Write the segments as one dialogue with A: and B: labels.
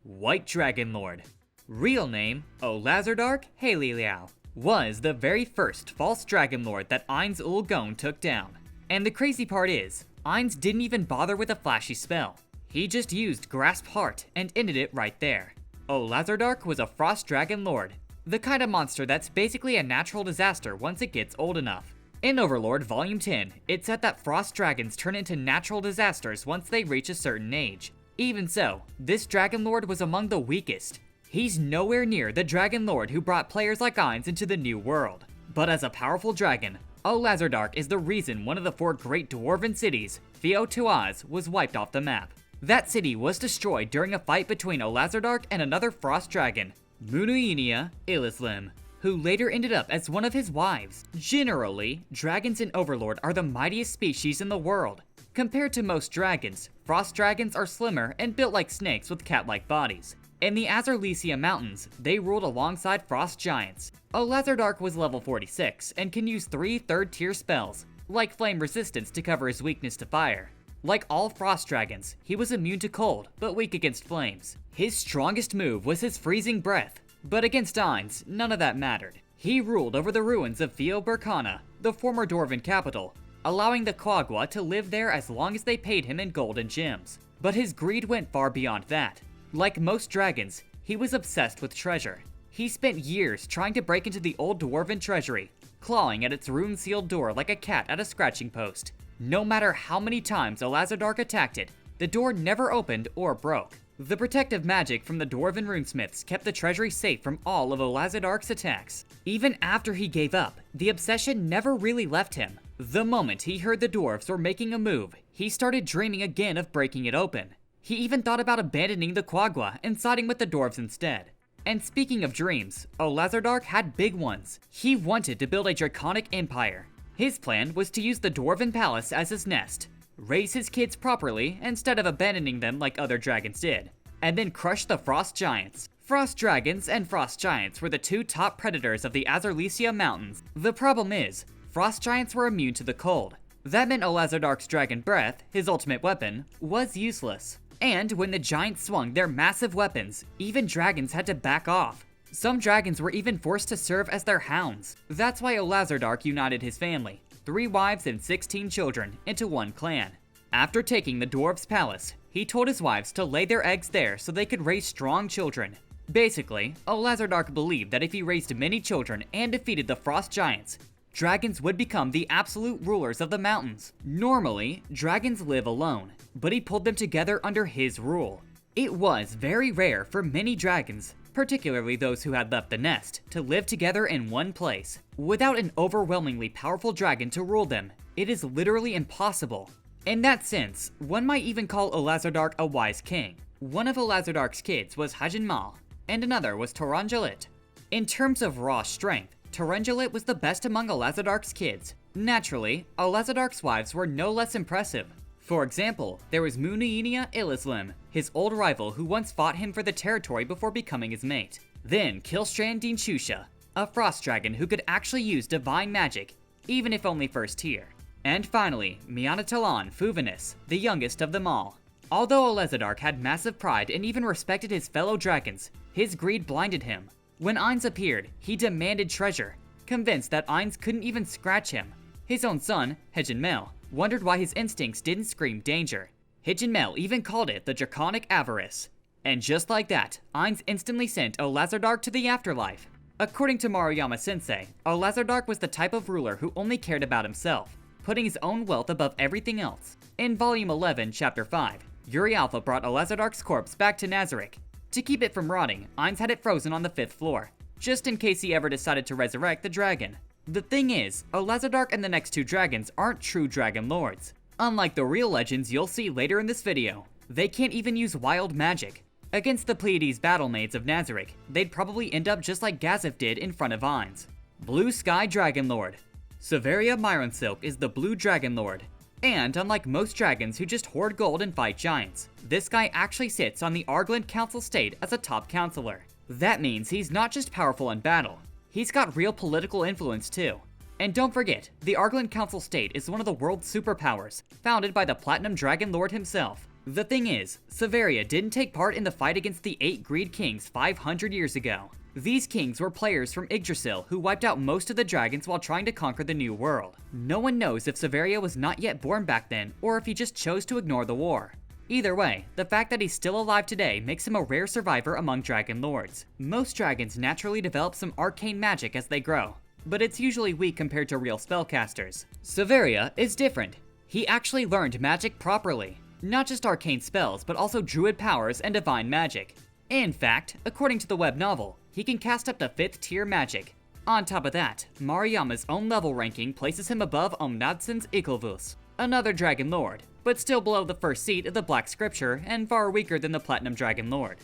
A: White Dragon Lord. Real name, Nazarick Liao, was the very first false Dragon Lord that Ainz Ul Gon took down. And the crazy part is, Ainz didn't even bother with a flashy spell. He just used Grasp Heart and ended it right there. Nazarick was a Frost Dragon Lord, the kind of monster that's basically a natural disaster once it gets old enough. In Overlord Volume 10, it said that Frost Dragons turn into natural disasters once they reach a certain age. Even so, this Dragon Lord was among the weakest. He's nowhere near the Dragon Lord who brought players like Ainz into the new world. But as a powerful dragon, Nazarick is the reason one of the 4 great dwarven cities, Theo-Tuaz, was wiped off the map. That city was destroyed during a fight between Nazarick and another frost dragon, Munuinia Elislim, who later ended up as one of his wives. Generally, dragons in Overlord are the mightiest species in the world. Compared to most dragons, frost dragons are slimmer and built like snakes with cat-like bodies. In the Azarlesia Mountains, they ruled alongside frost giants. Nazarick was level 46 and can use 3 third-tier spells, like Flame Resistance to cover his weakness to fire. Like all frost dragons, he was immune to cold, but weak against flames. His strongest move was his Freezing Breath, but against Ainz, none of that mattered. He ruled over the ruins of Theo-Berkana, the former Dwarven capital, allowing the Quagga to live there as long as they paid him in gold and gems. But his greed went far beyond that. Like most dragons, he was obsessed with treasure. He spent years trying to break into the old Dwarven treasury, clawing at its rune-sealed door like a cat at a scratching post. No matter how many times Nazarick attacked it, the door never opened or broke. The protective magic from the Dwarven runesmiths kept the treasury safe from all of Nazarick's attacks. Even after he gave up, the obsession never really left him. The moment he heard the dwarves were making a move, he started dreaming again of breaking it open. He even thought about abandoning the Quagga and siding with the dwarves instead. And speaking of dreams, Nazarick had big ones. He wanted to build a draconic empire. His plan was to use the Dwarven Palace as his nest, raise his kids properly instead of abandoning them like other dragons did, and then crush the Frost Giants. Frost Dragons and Frost Giants were the 2 top predators of the Azarlesia Mountains. The problem is, Frost Giants were immune to the cold. That meant Nazarick's Dragon Breath, his ultimate weapon, was useless. And when the giants swung their massive weapons, even dragons had to back off. Some dragons were even forced to serve as their hounds. That's why Nazarick united his family, 3 wives and 16 children, into one clan. After taking the dwarves' palace, he told his wives to lay their eggs there so they could raise strong children. Basically, Nazarick believed that if he raised many children and defeated the frost giants, dragons would become the absolute rulers of the mountains. Normally, dragons live alone, but he pulled them together under his rule. It was very rare for many dragons, particularly those who had left the nest, to live together in one place. Without an overwhelmingly powerful dragon to rule them, it is literally impossible. In that sense, one might even call Nazarick a wise king. One of Nazarick's kids was Hajinmal, and another was Taranjalit. In terms of raw strength, Taranjalit was the best among Nazarick's kids. Naturally, Nazarick's wives were no less impressive. For example, there was Munuinia Elislim, his old rival who once fought him for the territory before becoming his mate. Then Kilstrand Shusha, a frost dragon who could actually use divine magic, even if only first tier. And finally, Mianatalan Fuvinus, the youngest of them all. Although Nazarick had massive pride and even respected his fellow dragons, his greed blinded him. When Ainz appeared, he demanded treasure, convinced that Ainz couldn't even scratch him. His own son, Hejinmel, wondered why his instincts didn't scream danger. Hejinmel even called it the Draconic Avarice. And just like that, Ainz instantly sent Nazarick to the afterlife. According to Maruyama Sensei, Nazarick was the type of ruler who only cared about himself, putting his own wealth above everything else. In Volume 11, Chapter 5, Yuri Alpha brought Nazarick's corpse back to Nazarick. To keep it from rotting, Ainz had it frozen on the 5th floor, just in case he ever decided to resurrect the dragon. The thing is, Nazarick and the next 2 dragons aren't true dragon lords. Unlike the real legends you'll see later in this video, they can't even use wild magic. Against the Pleiades battle maids of Nazarick, they'd probably end up just like Gazif did in front of Ainz. Blue Sky Dragon Lord. Severia Myronsilk is the Blue Dragon Lord. And unlike most dragons who just hoard gold and fight giants, this guy actually sits on the Argland Council State as a top counselor. That means he's not just powerful in battle, he's got real political influence too. And don't forget, the Argland Council State is one of the world's superpowers, founded by the Platinum Dragon Lord himself. The thing is, Severia didn't take part in the fight against the 8 Greed Kings 500 years ago. These kings were players from Yggdrasil who wiped out most of the dragons while trying to conquer the New World. No one knows if Severia was not yet born back then, or if he just chose to ignore the war. Either way, the fact that he's still alive today makes him a rare survivor among dragon lords. Most dragons naturally develop some arcane magic as they grow, but it's usually weak compared to real spellcasters. Severia is different. He actually learned magic properly. Not just arcane spells, but also druid powers and divine magic. In fact, according to the web novel, he can cast up to 5th tier magic. On top of that, Mariyama's own level ranking places him above Omnadsen's Ikelvus, another dragon lord, but still below the first seat of the Black Scripture and far weaker than the Platinum Dragon Lord.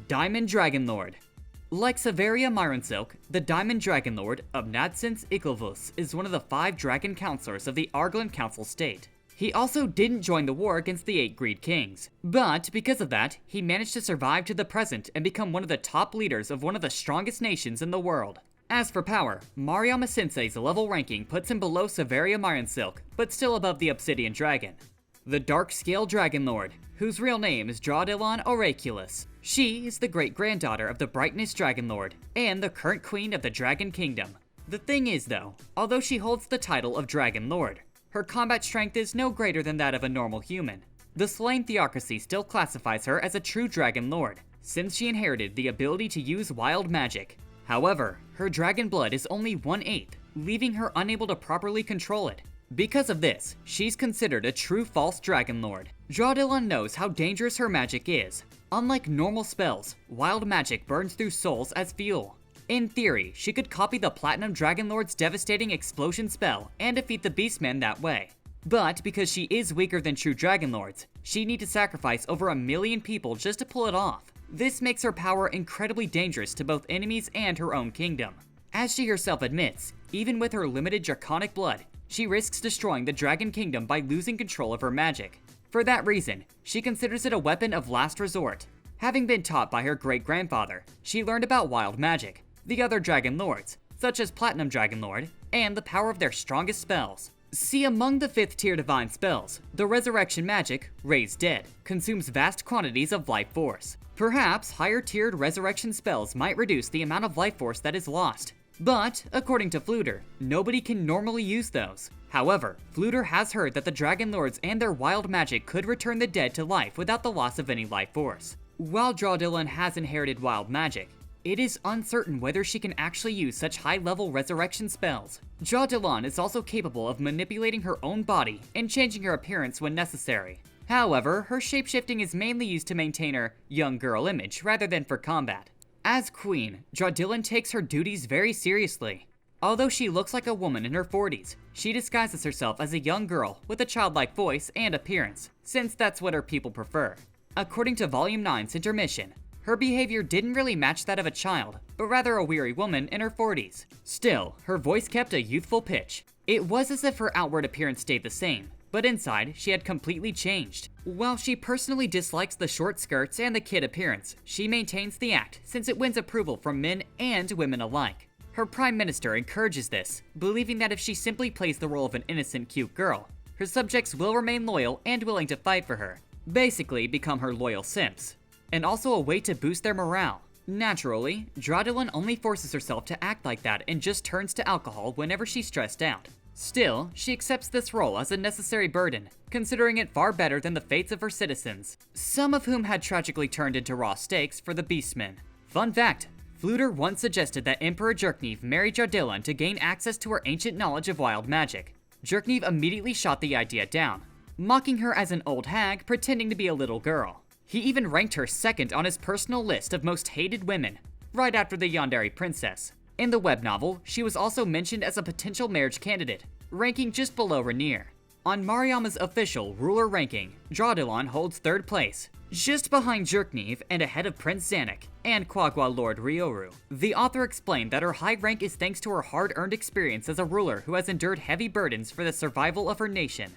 A: Diamond Dragon Lord. Like Severia Myronsilk, the Diamond Dragon Lord of Omnadsen's Ikelvus is one of the 5 dragon counselors of the Arglan Council State. He also didn't join the war against the 8 Greed Kings, but because of that, he managed to survive to the present and become one of the top leaders of one of the strongest nations in the world. As for power, Mariyama Sensei's level ranking puts him below Severia Myronsilk, but still above the Obsidian Dragon. The Dark-Scale Dragon Lord, whose real name is Draudilon Oraculus. She is the great-granddaughter of the Brightness Dragon Lord, and the current queen of the Dragon Kingdom. The thing is though, although she holds the title of Dragon Lord, her combat strength is no greater than that of a normal human. The Slain Theocracy still classifies her as a true Dragon Lord, since she inherited the ability to use wild magic. However, her dragon blood is only 1/8, leaving her unable to properly control it. Because of this, she's considered a true false Dragon Lord. Draudilon knows how dangerous her magic is. Unlike normal spells, wild magic burns through souls as fuel. In theory, she could copy the Platinum Dragon Lord's devastating explosion spell and defeat the Beastmen that way. But because she is weaker than true Dragon Lords, she'd need to sacrifice over 1 million people just to pull it off. This makes her power incredibly dangerous to both enemies and her own kingdom. As she herself admits, even with her limited draconic blood, she risks destroying the Dragon Kingdom by losing control of her magic. For that reason, she considers it a weapon of last resort. Having been taught by her great-grandfather, she learned about wild magic, the other Dragon Lords, such as Platinum Dragon Lord, and the power of their strongest spells. See, among the 5th tier divine spells, the resurrection magic, Raise Dead, consumes vast quantities of life force. Perhaps higher tiered resurrection spells might reduce the amount of life force that is lost. But, according to Fluter, nobody can normally use those. However, Fluter has heard that the Dragon Lords and their wild magic could return the dead to life without the loss of any life force. While Draudilon has inherited wild magic, it is uncertain whether she can actually use such high-level resurrection spells. Draudilon is also capable of manipulating her own body and changing her appearance when necessary. However, her shapeshifting is mainly used to maintain her young girl image rather than for combat. As queen, Draudilon takes her duties very seriously. Although she looks like a woman in her 40s, she disguises herself as a young girl with a childlike voice and appearance, since that's what her people prefer. According to Volume 9's intermission, her behavior didn't really match that of a child, but rather a weary woman in her 40s. Still, her voice kept a youthful pitch. It was as if her outward appearance stayed the same, but inside, she had completely changed. While she personally dislikes the short skirts and the kid appearance, she maintains the act since it wins approval from men and women alike. Her prime minister encourages this, believing that if she simply plays the role of an innocent, cute girl, her subjects will remain loyal and willing to fight for her, basically become her loyal simps, and also a way to boost their morale. Naturally, Draudilon only forces herself to act like that and just turns to alcohol whenever she's stressed out. Still, she accepts this role as a necessary burden, considering it far better than the fates of her citizens, some of whom had tragically turned into raw steaks for the Beastmen. Fun fact, Fluter once suggested that Emperor Jerknev marry Draudilon to gain access to her ancient knowledge of wild magic. Jerknev immediately shot the idea down, mocking her as an old hag pretending to be a little girl. He even ranked her second on his personal list of most hated women, right after the Yandere princess. In the web novel, she was also mentioned as a potential marriage candidate, ranking just below Rainier. On Mariyama's official ruler ranking, Draudilon holds 3rd place, just behind Jerknev and ahead of Prince Zanuck and Quagua Lord Ryoru. The author explained that her high rank is thanks to her hard-earned experience as a ruler who has endured heavy burdens for the survival of her nation.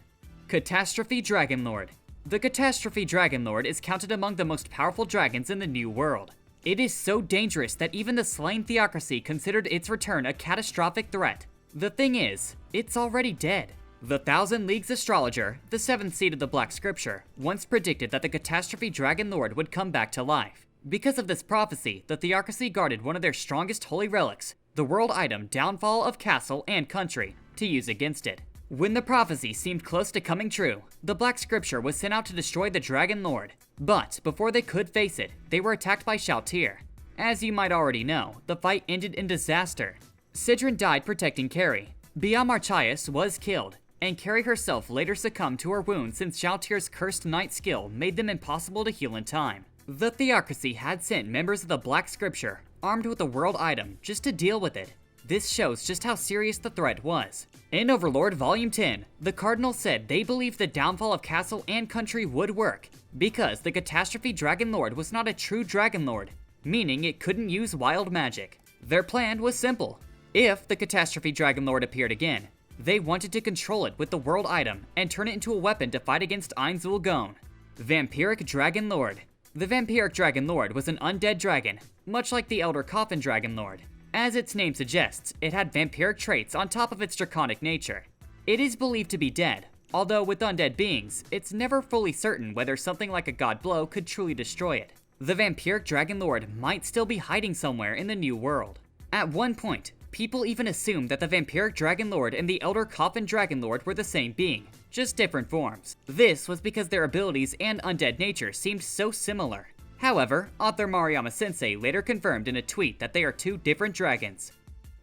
A: Catastrophe Dragon Lord. The Catastrophe Dragon Lord is counted among the most powerful dragons in the New World. It is so dangerous that even the Slain Theocracy considered its return a catastrophic threat. The thing is, it's already dead. The Thousand Leagues astrologer, the 7th seed of the Black Scripture, once predicted that the Catastrophe Dragon Lord would come back to life. Because of this prophecy, the Theocracy guarded one of their strongest holy relics, the world item Downfall of Castle and Country, to use against it. When the prophecy seemed close to coming true, the Black Scripture was sent out to destroy the Dragon Lord. But before they could face it, they were attacked by Shalltear. As you might already know, the fight ended in disaster. Sidron died protecting Carrie, Bia Marchias was killed, and Carrie herself later succumbed to her wounds since Shalltear's cursed knight skill made them impossible to heal in time. The Theocracy had sent members of the Black Scripture, armed with a world item, just to deal with it. This shows just how serious the threat was. In Overlord Volume 10, the Cardinal said they believed the downfall of Castle and Country would work, because the Catastrophe Dragon Lord was not a true Dragon Lord, meaning it couldn't use wild magic. Their plan was simple. If the Catastrophe Dragon Lord appeared again, they wanted to control it with the world item and turn it into a weapon to fight against Ainz Ooal Gown. Vampiric Dragon Lord. The Vampiric Dragon Lord was an undead dragon, much like the Elder Coffin Dragon Lord. As its name suggests, it had vampiric traits on top of its draconic nature. It is believed to be dead, although with undead beings, it's never fully certain whether something like a god blow could truly destroy it. The Vampiric Dragon Lord might still be hiding somewhere in the New World. At one point, people even assumed that the Vampiric Dragon Lord and the Elder Coffin Dragon Lord were the same being, just different forms. This was because their abilities and undead nature seemed so similar. However, author Maruyama-sensei later confirmed in a tweet that they are two different dragons.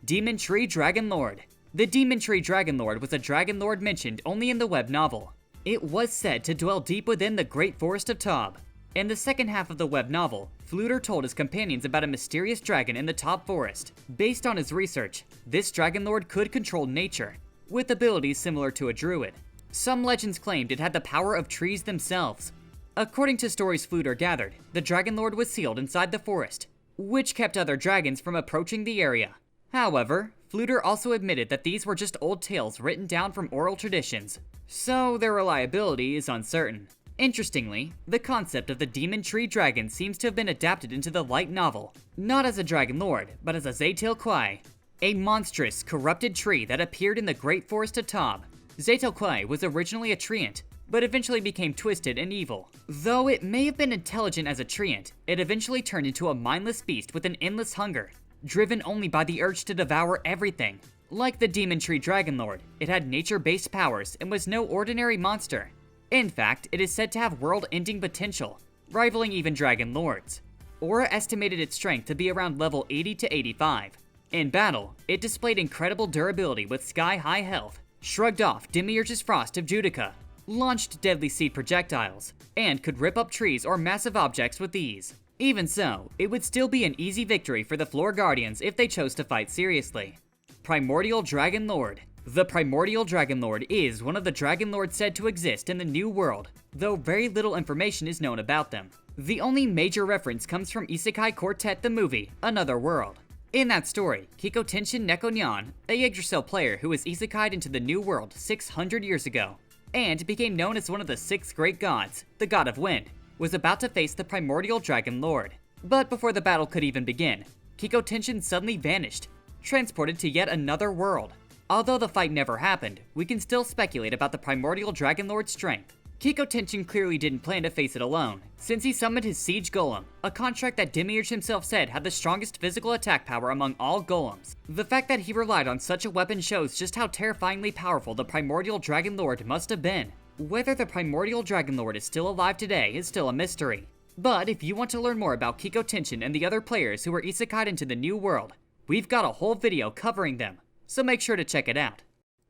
A: Demon Tree Dragon Lord. The Demon Tree Dragon Lord was a Dragon Lord mentioned only in the web novel. It was said to dwell deep within the Great Forest of Tob. In the second half of the web novel, Fluter told his companions about a mysterious dragon in the Tob Forest. Based on his research, this Dragon Lord could control nature, with abilities similar to a druid. Some legends claimed it had the power of trees themselves. According to stories Fluter gathered, the Dragon Lord was sealed inside the forest, which kept other dragons from approaching the area. However, Fluter also admitted that these were just old tales written down from oral traditions, so their reliability is uncertain. Interestingly, the concept of the Demon Tree Dragon seems to have been adapted into the light novel, not as a Dragon Lord, but as a Tsaindorcus, a monstrous, corrupted tree that appeared in the Great Forest of Tob. Tsaindorcus was originally a treant, but eventually became twisted and evil. Though it may have been intelligent as a treant, it eventually turned into a mindless beast with an endless hunger, driven only by the urge to devour everything. Like the Demon Tree Dragon Lord, it had nature-based powers and was no ordinary monster. In fact, it is said to have world-ending potential, rivaling even Dragon Lords. Aura estimated its strength to be around level 80 to 85. In battle, it displayed incredible durability with sky-high health, shrugged off Demiurge's Frost of Judica, launched deadly seed projectiles, and could rip up trees or massive objects with ease. Even so, it would still be an easy victory for the Floor Guardians if they chose to fight seriously. Primordial Dragon Lord. The Primordial Dragon Lord is one of the Dragon Lords said to exist in the New World, though very little information is known about them. The only major reference comes from Isekai Quartet the movie, Another World. In that story, Kiko Tenshin Nekonyan, a Yggdrasil player who was isekai'd into the New World 600 years ago, and became known as one of the 6 great gods, the god of wind, was about to face the Primordial Dragon Lord. But before the battle could even begin, Kiko Tenshin suddenly vanished, transported to yet another world. Although the fight never happened, we can still speculate about the Primordial Dragon Lord's strength. Kiko Tenshin clearly didn't plan to face it alone, since he summoned his Siege Golem, a contract that Demiurge himself said had the strongest physical attack power among all golems. The fact that he relied on such a weapon shows just how terrifyingly powerful the Primordial Dragon Lord must have been. Whether the Primordial Dragon Lord is still alive today is still a mystery. But if you want to learn more about Kiko Tenshin and the other players who were isekai'd into the New World, we've got a whole video covering them, so make sure to check it out.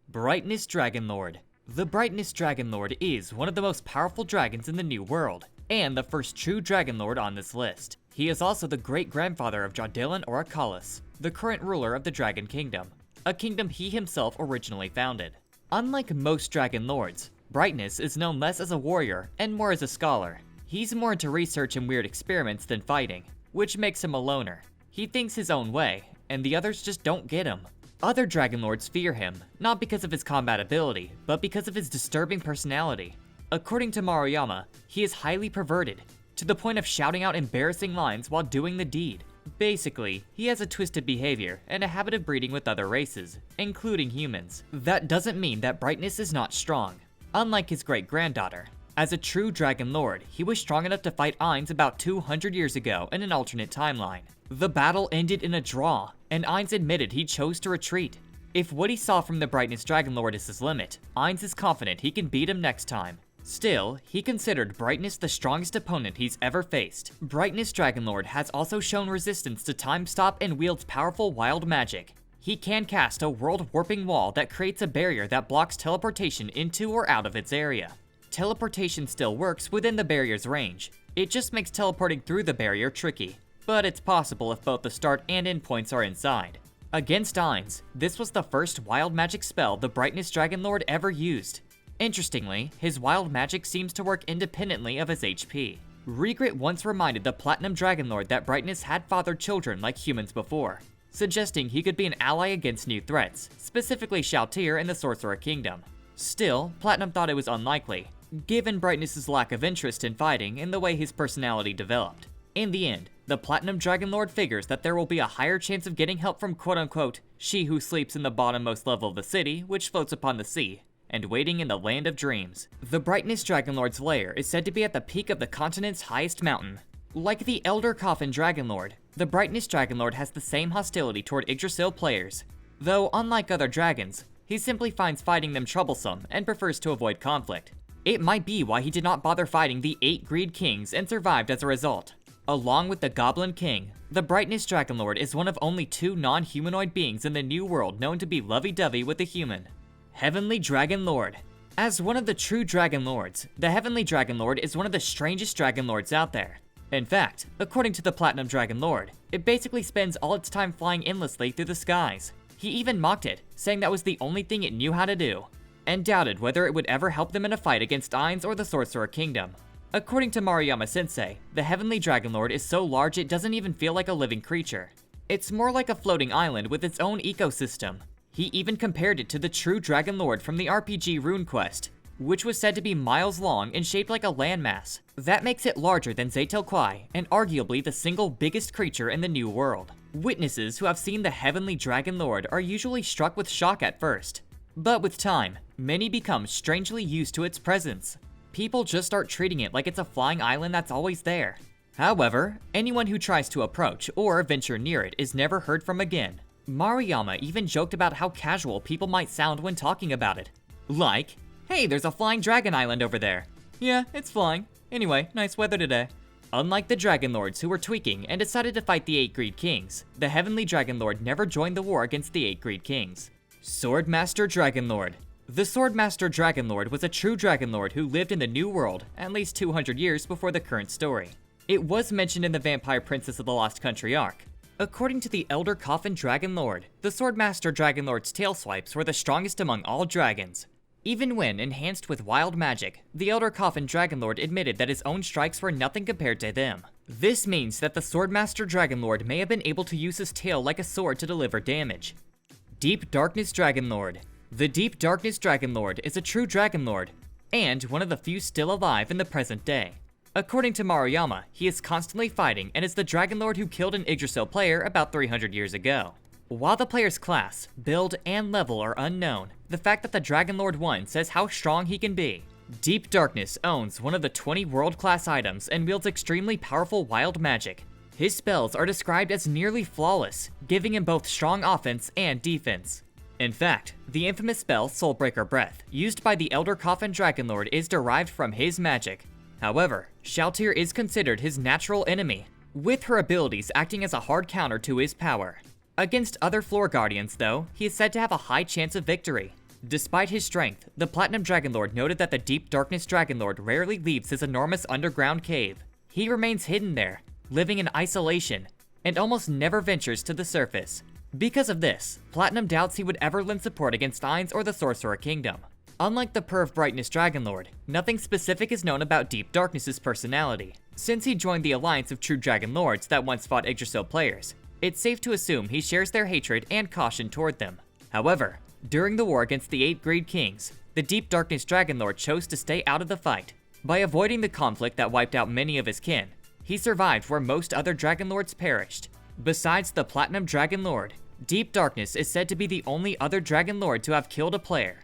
A: Brightness Dragon Lord. The Brightness Dragon Lord is one of the most powerful dragons in the New World, and the first true Dragon Lord on this list. He is also the great-grandfather of Jardilin Oracalis, the current ruler of the Dragon Kingdom, a kingdom he himself originally founded. Unlike most Dragon Lords, Brightness is known less as a warrior and more as a scholar. He's more into research and weird experiments than fighting, which makes him a loner. He thinks his own way, and the others just don't get him. Other Dragon Lords fear him, not because of his combat ability, but because of his disturbing personality. According to Maruyama, he is highly perverted, to the point of shouting out embarrassing lines while doing the deed. Basically, he has a twisted behavior and a habit of breeding with other races, including humans. That doesn't mean that Brightness is not strong, unlike his great-granddaughter. As a true Dragon Lord, he was strong enough to fight Ainz about 200 years ago in an alternate timeline. The battle ended in a draw, and Ainz admitted he chose to retreat. If what he saw from the Brightness Dragon Lord is his limit, Ainz is confident he can beat him next time. Still, he considered Brightness the strongest opponent he's ever faced. Brightness Dragon Lord has also shown resistance to time stop and wields powerful wild magic. He can cast a world-warping wall that creates a barrier that blocks teleportation into or out of its area. Teleportation still works within the barrier's range. It just makes teleporting through the barrier tricky, but it's possible if both the start and end points are inside. Against Ainz, this was the first wild magic spell the Brightness Dragon Lord ever used. Interestingly, his wild magic seems to work independently of his HP. Regret once reminded the Platinum Dragon Lord that Brightness had fathered children like humans before, suggesting he could be an ally against new threats, specifically Shalltear and the Sorcerer Kingdom. Still, Platinum thought it was unlikely, given Brightness's lack of interest in fighting and the way his personality developed. In the end, the Platinum Dragon Lord figures that there will be a higher chance of getting help from quote-unquote she who sleeps in the bottommost level of the city, which floats upon the sea, and waiting in the land of dreams. The Brightness Dragon Lord's lair is said to be at the peak of the continent's highest mountain. Like the Elder Coffin Dragon Lord, the Brightness Dragon Lord has the same hostility toward Yggdrasil players, though unlike other dragons, he simply finds fighting them troublesome and prefers to avoid conflict. It might be why he did not bother fighting the 8 Greed Kings and survived as a result. Along with the Goblin King, the Brightness Dragon Lord is one of only 2 non-humanoid beings in the New World known to be lovey-dovey with a human. Heavenly Dragon Lord. As one of the true Dragon Lords, the Heavenly Dragon Lord is one of the strangest Dragon Lords out there. In fact, according to the Platinum Dragon Lord, it basically spends all its time flying endlessly through the skies. He even mocked it, saying that was the only thing it knew how to do, and doubted whether it would ever help them in a fight against Ainz or the Sorcerer Kingdom. According to Maruyama Sensei, the Heavenly Dragon Lord is so large it doesn't even feel like a living creature. It's more like a floating island with its own ecosystem. He even compared it to the true Dragon Lord from the RPG RuneQuest, which was said to be miles long and shaped like a landmass. That makes it larger than Zaytel'Quai, and arguably the single biggest creature in the New World. Witnesses who have seen the Heavenly Dragon Lord are usually struck with shock at first, but with time, many become strangely used to its presence. People just start treating it like it's a flying island that's always there. However, anyone who tries to approach or venture near it is never heard from again. Maruyama even joked about how casual people might sound when talking about it. Like, hey, there's a flying dragon island over there. Yeah, it's flying. Anyway, nice weather today. Unlike the Dragon Lords who were tweaking and decided to fight the 8 Greed Kings, the Heavenly Dragon Lord never joined the war against the 8 Greed Kings. Swordmaster Dragon Lord. The Swordmaster Dragon Lord was a true Dragon Lord who lived in the New World at least 200 years before the current story. It was mentioned in the Vampire Princess of the Lost Country arc. According to the Elder Coffin Dragon Lord, the Swordmaster Dragon Lord's tail swipes were the strongest among all dragons. Even when enhanced with wild magic, the Elder Coffin Dragon Lord admitted that his own strikes were nothing compared to them. This means that the Swordmaster Dragon Lord may have been able to use his tail like a sword to deliver damage. Deep Darkness Dragon Lord. The Deep Darkness Dragon Lord is a true Dragon Lord, and one of the few still alive in the present day. According to Maruyama, he is constantly fighting and is the Dragon Lord who killed an Yggdrasil player about 300 years ago. While the player's class, build, and level are unknown, the fact that the Dragon Lord won says how strong he can be. Deep Darkness owns one of the 20 world-class items and wields extremely powerful wild magic. His spells are described as nearly flawless, giving him both strong offense and defense. In fact, the infamous spell Soulbreaker Breath, used by the Elder Coffin Dragon Lord, is derived from his magic. However, Shalltear is considered his natural enemy, with her abilities acting as a hard counter to his power. Against other Floor Guardians, though, he is said to have a high chance of victory. Despite his strength, the Platinum Dragon Lord noted that the Deep Darkness Dragon Lord rarely leaves his enormous underground cave. He remains hidden there, living in isolation, and almost never ventures to the surface. Because of this, Platinum doubts he would ever lend support against Ainz or the Sorcerer Kingdom. Unlike the Perv Brightness Dragon Lord, nothing specific is known about Deep Darkness's personality. Since he joined the alliance of true Dragon Lords that once fought Yggdrasil players, it's safe to assume he shares their hatred and caution toward them. However, during the war against the 8 Greed Kings, the Deep Darkness Dragon Lord chose to stay out of the fight. By avoiding the conflict that wiped out many of his kin, he survived where most other Dragon Lords perished. Besides the Platinum Dragon Lord, Deep Darkness is said to be the only other Dragon Lord to have killed a player.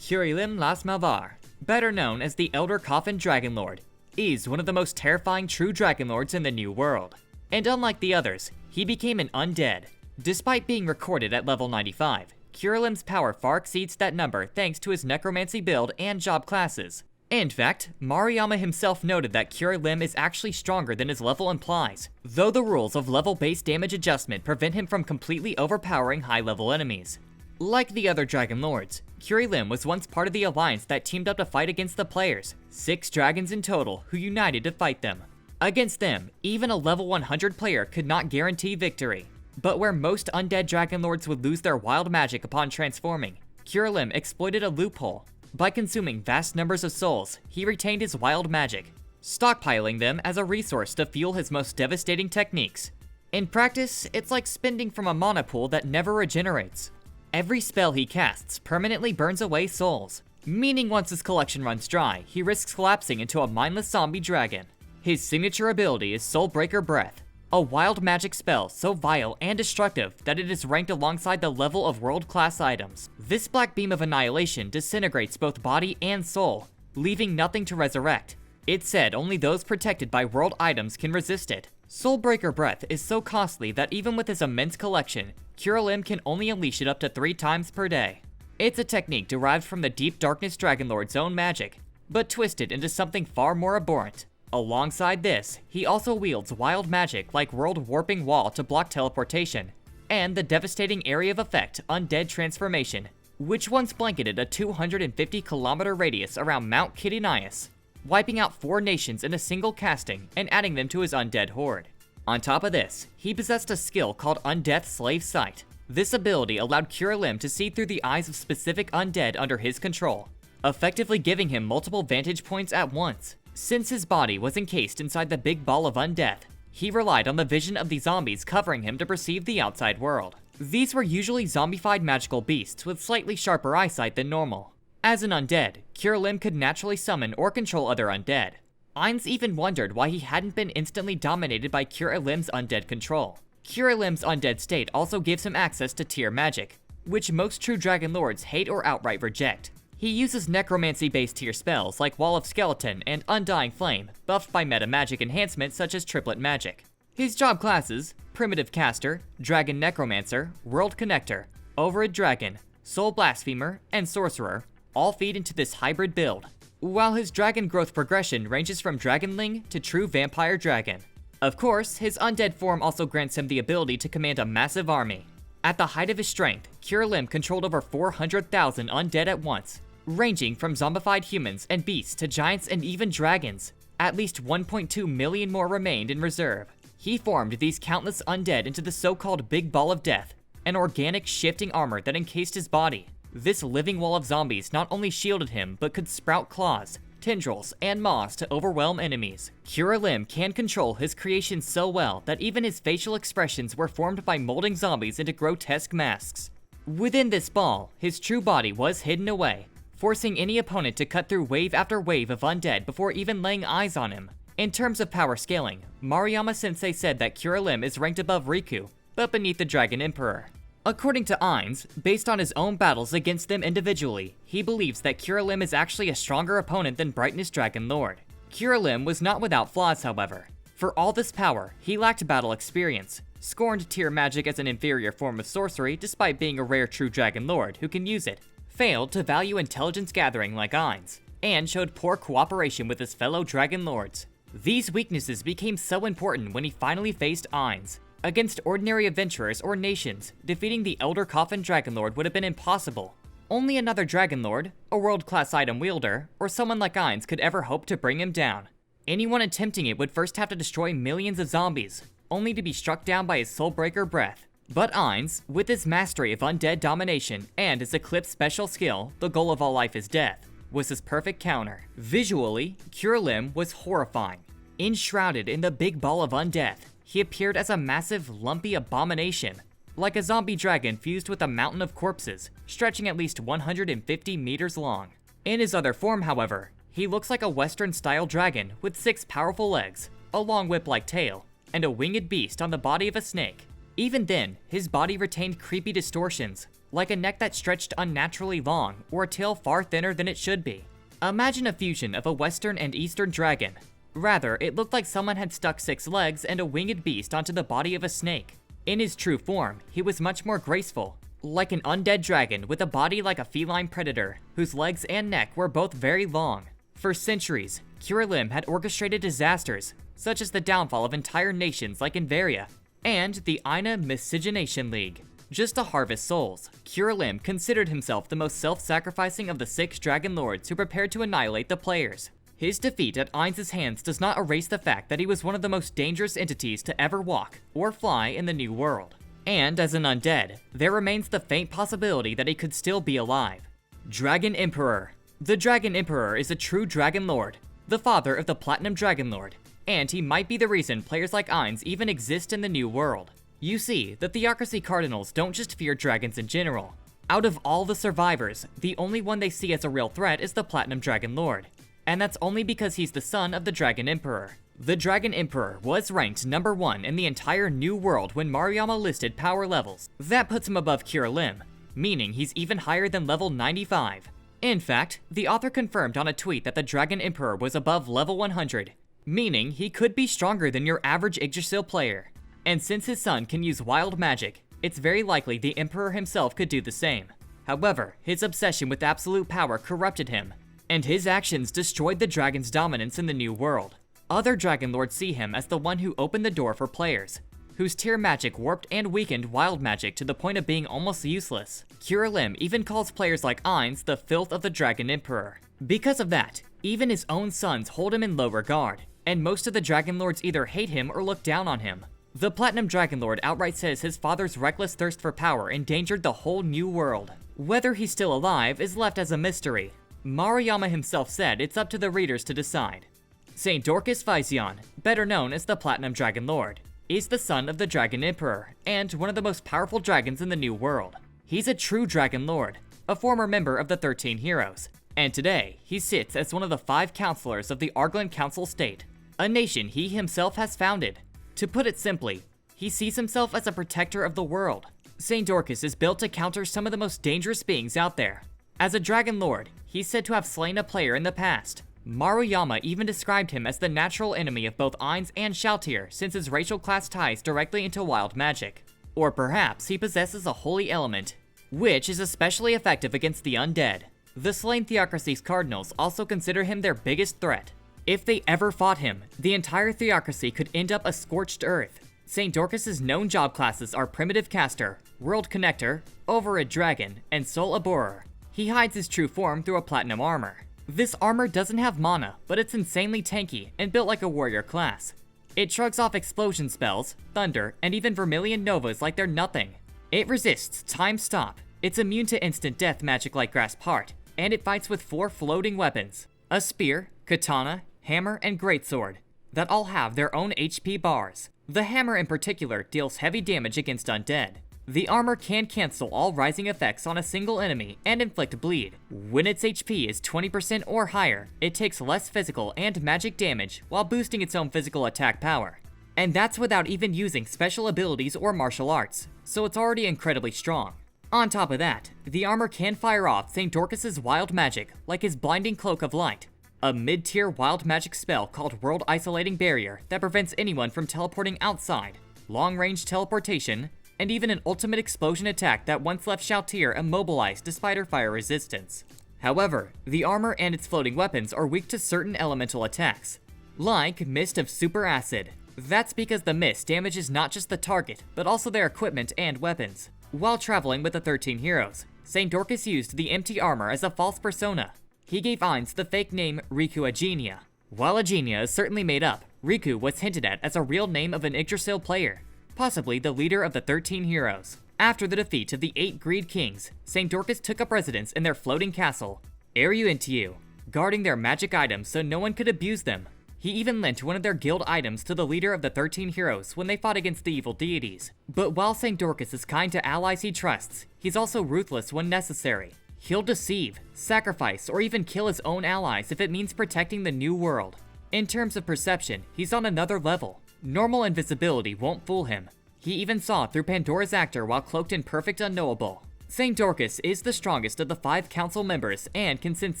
A: Elim Las Malvar, better known as the Elder Coffin Dragon Lord, is one of the most terrifying true Dragon Lords in the New World. And unlike the others, he became an undead. Despite being recorded at level 95, Elim's power far exceeds that number thanks to his necromancy build and job classes. In fact, Maruyama himself noted that Elim is actually stronger than his level implies, though the rules of level-based damage adjustment prevent him from completely overpowering high-level enemies. Like the other Dragon Lords, Elim was once part of the alliance that teamed up to fight against the players, 6 dragons in total who united to fight them. Against them, even a level 100 player could not guarantee victory. But where most undead Dragon Lords would lose their wild magic upon transforming, Elim exploited a loophole. By consuming vast numbers of souls, he retained his wild magic, stockpiling them as a resource to fuel his most devastating techniques. In practice, it's like spending from a mana pool that never regenerates. Every spell he casts permanently burns away souls, meaning once his collection runs dry, he risks collapsing into a mindless zombie dragon. His signature ability is Soulbreaker Breath, a wild magic spell so vile and destructive that it is ranked alongside the level of world-class items. This black beam of annihilation disintegrates both body and soul, leaving nothing to resurrect. It's said only those protected by world items can resist it. Soulbreaker Breath is so costly that even with his immense collection, Elim can only unleash it up to 3 times per day. It's a technique derived from the Deep Darkness Dragon Lord's own magic, but twisted into something far more abhorrent. Alongside this, he also wields wild magic like World Warping Wall to block teleportation, and the devastating Area of Effect Undead Transformation, which once blanketed a 250-kilometer radius around Mount Kitinias, wiping out 4 nations in a single casting and adding them to his undead horde. On top of this, he possessed a skill called Undeath Slave Sight. This ability allowed Elim to see through the eyes of specific undead under his control, effectively giving him multiple vantage points at once. Since his body was encased inside the big ball of undeath, he relied on the vision of the zombies covering him to perceive the outside world. These were usually zombified magical beasts with slightly sharper eyesight than normal. As an undead, Elim could naturally summon or control other undead. Ainz even wondered why he hadn't been instantly dominated by Elim's undead control. Elim's undead state also gives him access to tier magic, which most true Dragon Lords hate or outright reject. He uses necromancy-based tier spells like Wall of Skeleton and Undying Flame, buffed by meta magic enhancements such as Triplet Magic. His job classes, Primitive Caster, Dragon Necromancer, World Connector, Overlord Dragon, Soul Blasphemer, and Sorcerer, all feed into this hybrid build, while his dragon growth progression ranges from Dragonling to True Vampire Dragon. Of course, his undead form also grants him the ability to command a massive army. At the height of his strength, Elim controlled over 400,000 undead at once, ranging from zombified humans and beasts to giants and even dragons. At least 1.2 million more remained in reserve. He formed these countless undead into the so-called Big Ball of Death, an organic shifting armor that encased his body. This living wall of zombies not only shielded him, but could sprout claws, tendrils, and maws to overwhelm enemies. Elim can control his creation so well that even his facial expressions were formed by molding zombies into grotesque masks. Within this ball, his true body was hidden away, forcing any opponent to cut through wave after wave of undead before even laying eyes on him. In terms of power scaling, Maruyama-sensei said that Elim is ranked above Riku, but beneath the Dragon Emperor. According to Ainz, based on his own battles against them individually, he believes that Elim is actually a stronger opponent than Brightness Dragon Lord. Elim was not without flaws, however. For all this power, he lacked battle experience, scorned tier magic as an inferior form of sorcery despite being a rare true Dragon Lord who can use it, failed to value intelligence gathering like Ainz, and showed poor cooperation with his fellow Dragon Lords. These weaknesses became so important when he finally faced Ainz. Against ordinary adventurers or nations, defeating the Elder Coffin Dragon Lord would have been impossible. Only another Dragon Lord, a world-class item wielder, or someone like Ainz could ever hope to bring him down. Anyone attempting it would first have to destroy millions of zombies, only to be struck down by his Soulbreaker Breath. But Ainz, with his mastery of undead domination and his Eclipse special skill, the goal of all life is death, was his perfect counter. Visually, Elim was horrifying. Enshrouded in the big ball of undeath, he appeared as a massive, lumpy abomination, like a zombie dragon fused with a mountain of corpses, stretching at least 150 meters long. In his other form, however, he looks like a Western-style dragon with 6 powerful legs, a long whip-like tail, and a winged beast on the body of a snake. Even then, his body retained creepy distortions, like a neck that stretched unnaturally long or a tail far thinner than it should be. Imagine a fusion of a western and eastern dragon. Rather, it looked like someone had stuck 6 legs and a winged beast onto the body of a snake. In his true form, he was much more graceful, like an undead dragon with a body like a feline predator, whose legs and neck were both very long. For centuries, Elim had orchestrated disasters, such as the downfall of entire nations like Invaria, and the Aina Miscegenation League. Just to harvest souls, Elim considered himself the most self-sacrificing of the 6 Dragon Lords who prepared to annihilate the players. His defeat at Ainz's hands does not erase the fact that he was one of the most dangerous entities to ever walk or fly in the New World. And as an undead, there remains the faint possibility that he could still be alive. Dragon Emperor. The Dragon Emperor is a true Dragon Lord, the father of the Platinum Dragon Lord, and he might be the reason players like Ainz even exist in the New World. You see, the Theocracy Cardinals don't just fear dragons in general. Out of all the survivors, the only one they see as a real threat is the Platinum Dragon Lord. And that's only because he's the son of the Dragon Emperor. The Dragon Emperor was ranked number 1 in the entire New World when Maruyama listed power levels. That puts him above Elim, meaning he's even higher than level 95. In fact, the author confirmed on a tweet that the Dragon Emperor was above level 100, meaning he could be stronger than your average Yggdrasil player. And since his son can use wild magic, it's very likely the Emperor himself could do the same. However, his obsession with absolute power corrupted him, and his actions destroyed the dragon's dominance in the New World. Other Dragon Lords see him as the one who opened the door for players, whose tier magic warped and weakened wild magic to the point of being almost useless. Elim even calls players like Ainz the filth of the Dragon Emperor. Because of that, even his own sons hold him in low regard, and most of the Dragon Lords either hate him or look down on him. The Platinum Dragon Lord outright says his father's reckless thirst for power endangered the whole New World. Whether he's still alive is left as a mystery. Maruyama himself said it's up to the readers to decide. Tsaindorcus Vaision, better known as the Platinum Dragon Lord, is the son of the Dragon Emperor and one of the most powerful dragons in the New World. He's a true Dragon Lord, a former member of the 13 Heroes, and today he sits as one of the 5 counselors of the Arglan Council State, a nation he himself has founded. To put it simply, he sees himself as a protector of the world. Tsaindorcus is built to counter some of the most dangerous beings out there. As a Dragon Lord, he's said to have slain a player in the past. Maruyama even described him as the natural enemy of both Ainz and Shalltear since his racial class ties directly into wild magic. Or perhaps he possesses a holy element, which is especially effective against the undead. The slain Theocracy's Cardinals also consider him their biggest threat. If they ever fought him, the entire Theocracy could end up a scorched earth. Tsaindorcus' known job classes are Primitive Caster, World Connector, Overlord Dragon, and Soul Abhorrer. He hides his true form through a platinum armor. This armor doesn't have mana, but it's insanely tanky and built like a warrior class. It shrugs off explosion spells, thunder, and even Vermilion Novas like they're nothing. It resists time stop, it's immune to instant death magic like Grasp Heart, and it fights with 4 floating weapons: a spear, katana, hammer, and greatsword, that all have their own HP bars. The hammer in particular deals heavy damage against undead. The armor can cancel all rising effects on a single enemy and inflict bleed. When its HP is 20% or higher, it takes less physical and magic damage while boosting its own physical attack power. And that's without even using special abilities or martial arts, so it's already incredibly strong. On top of that, the armor can fire off Tsaindorcus' wild magic, like his Blinding Cloak of Light, a mid-tier wild magic spell called World Isolating Barrier that prevents anyone from teleporting outside, long-range teleportation, and even an ultimate explosion attack that once left Shalltear immobilized despite her fire resistance. However, the armor and its floating weapons are weak to certain elemental attacks, like Mist of Super Acid. That's because the mist damages not just the target, but also their equipment and weapons. While traveling with the 13 Heroes, Tsaindorcus used the empty armor as a false persona. He gave Ainz the fake name Riku Agenia. While Agenia is certainly made up, Riku was hinted at as a real name of an Yggdrasil player, possibly the leader of the 13 Heroes. After the defeat of the 8 Greed Kings, Tsaindorcus took up residence in their floating castle, Ariuentiu, guarding their magic items so no one could abuse them. He even lent one of their guild items to the leader of the 13 Heroes when they fought against the evil deities. But while Tsaindorcus is kind to allies he trusts, he's also ruthless when necessary. He'll deceive, sacrifice, or even kill his own allies if it means protecting the New World. In terms of perception, he's on another level. Normal invisibility won't fool him. He even saw through Pandora's actor while cloaked in perfect unknowable. Tsaindorcus is the strongest of the 5 council members and can sense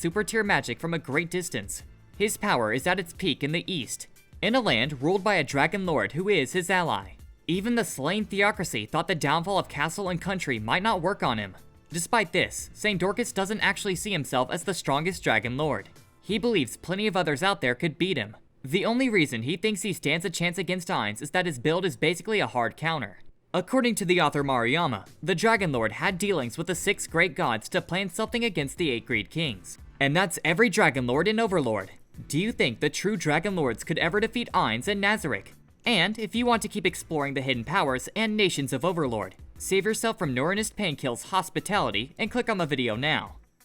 A: super tier magic from a great distance. His power is at its peak in the east, in a land ruled by a dragon lord who is his ally. Even the slain theocracy thought the downfall of castle and country might not work on him. Despite this, Tsaindorcus doesn't actually see himself as the strongest dragon lord. He believes plenty of others out there could beat him. The only reason he thinks he stands a chance against Ainz is that his build is basically a hard counter. According to the author Maruyama, the Dragon Lord had dealings with the 6 great gods to plan something against the 8 Greed Kings. And that's every Dragon Lord in Overlord. Do you think the true Dragon Lords could ever defeat Ainz and Nazarick? And if you want to keep exploring the hidden powers and nations of Overlord, save yourself from Neuronist Painkill's hospitality and click on the video now.